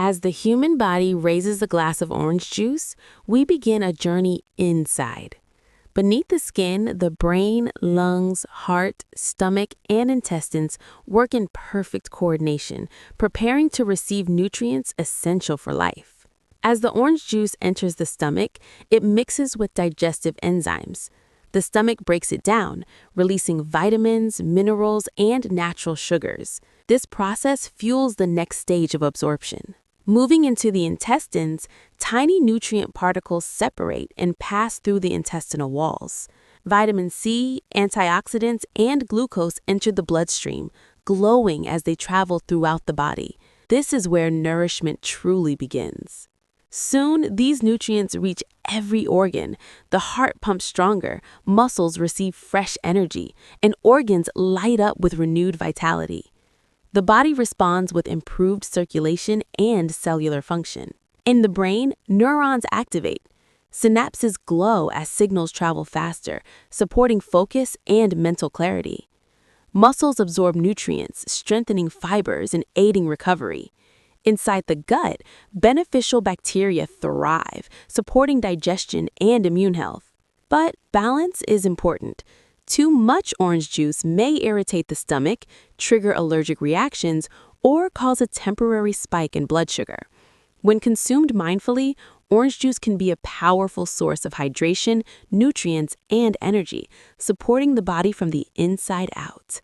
As the human body raises a glass of orange juice, we begin a journey inside. Beneath the skin, the brain, lungs, heart, stomach, and intestines work in perfect coordination, preparing to receive nutrients essential for life. As the orange juice enters the stomach, it mixes with digestive enzymes. The stomach breaks it down, releasing vitamins, minerals, and natural sugars. This process fuels the next stage of absorption. Moving into the intestines, tiny nutrient particles separate and pass through the intestinal walls. Vitamin C, antioxidants, and glucose enter the bloodstream, glowing as they travel throughout the body. This is where nourishment truly begins. Soon, these nutrients reach every organ. The heart pumps stronger, muscles receive fresh energy, and organs light up with renewed vitality. The body responds with improved circulation and cellular function. In the brain, neurons activate. Synapses glow as signals travel faster, supporting focus and mental clarity. Muscles absorb nutrients, strengthening fibers and aiding recovery. Inside the gut, beneficial bacteria thrive, supporting digestion and immune health. But balance is important. Too much orange juice may irritate the stomach, trigger allergic reactions, or cause a temporary spike in blood sugar. When consumed mindfully, orange juice can be a powerful source of hydration, nutrients, and energy, supporting the body from the inside out.